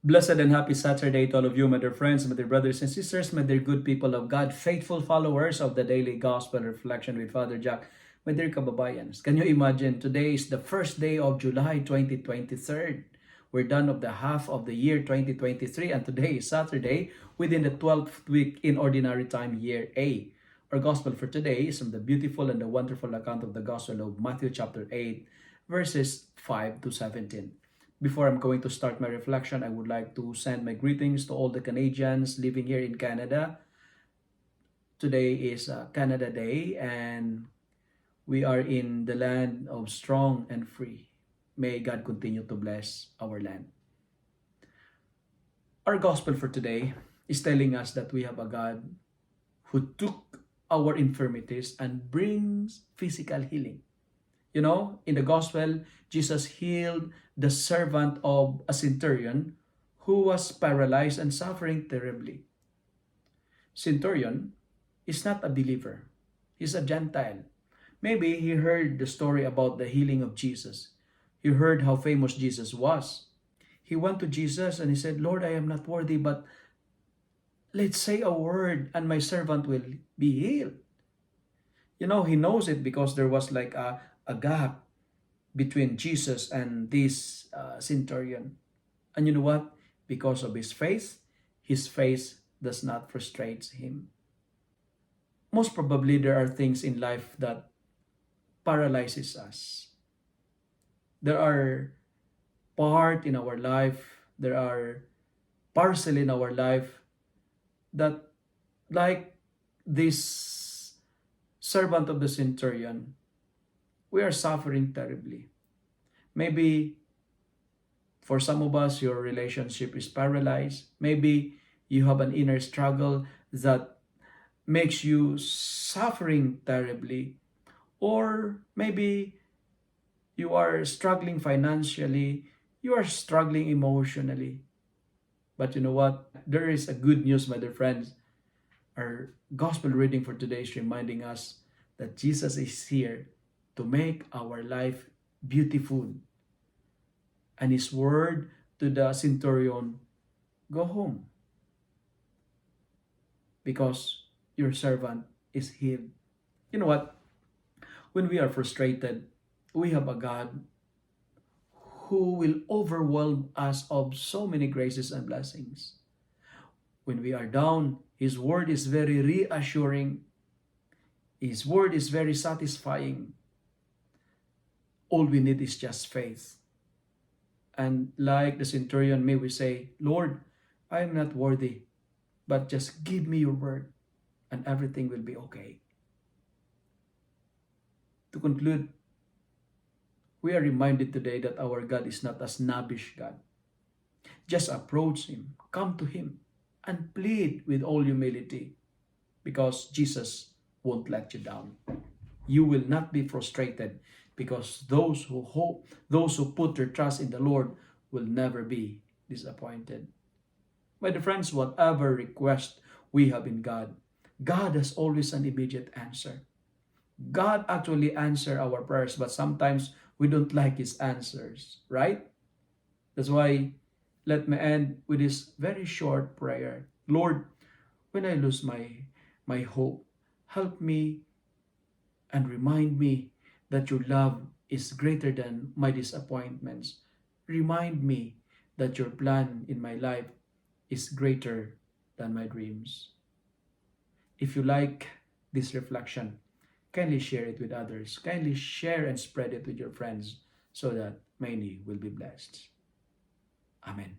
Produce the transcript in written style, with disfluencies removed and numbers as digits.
Blessed and happy Saturday to all of you, my dear friends, my dear brothers and sisters, my dear good people of God, faithful followers of the daily gospel reflection with Father Jack, my dear kababayans. Can you imagine, today is the first day of July 2023. We're done of the half of the year 2023, and today is Saturday within the 12th week in Ordinary Time, Year A. Our gospel for today is from the beautiful and the wonderful account of the Gospel of Matthew chapter 8, verses 5 to 17. Before I'm going to start my reflection, I would like to send my greetings to all the Canadians living here in Canada. Today is Canada Day, and we are in the land of strong and free. May God continue to bless our land. Our gospel for today is telling us that we have a God who took our infirmities and brings physical healing. You know, in the gospel, Jesus healed the servant of a centurion who was paralyzed and suffering terribly. Centurion is not a believer. He's a Gentile. Maybe he heard the story about the healing of Jesus. He heard how famous Jesus was. He went to Jesus and he said, "Lord, I am not worthy, but let's say a word and my servant will be healed." You know, he knows it because there was like a gap between Jesus and this centurion. And you know what? Because of his faith does not frustrate him. Most probably there are things in life that paralyzes us. There are part in our life, there are parcel in our life that, like this servant of the centurion, we are suffering terribly. Maybe for some of us, your relationship is paralyzed. Maybe you have an inner struggle that makes you suffering terribly. Or maybe you are struggling financially, you are struggling emotionally. But you know what? There is a good news, my dear friends. Our gospel reading for today is reminding us that Jesus is here to make our life beautiful. And his word to the centurion, "Go home, because your servant is healed." You know what? When we are frustrated, we have a God who will overwhelm us of so many graces and blessings. When we are down, his word is very reassuring. His word is very satisfying. All we need is just faith. And like the centurion, may we say, "Lord, I am not worthy, but just give me your word and everything will be okay." To conclude, we are reminded today that our God is not a snubbish God. Just approach him, come to him, and plead with all humility, because Jesus won't let you down. You will not be frustrated, because those who hope, those who put their trust in the Lord will never be disappointed. My dear friends, whatever request we have in God, God has always an immediate answer. God actually answers our prayers, but sometimes we don't like his answers, right? That's why let me end with this very short prayer. Lord, when I lose my hope, help me and remind me that your love is greater than my disappointments. Remind me that your plan in my life is greater than my dreams. If you like this reflection, kindly share it with others. Kindly share and spread it with your friends so that many will be blessed. Amen.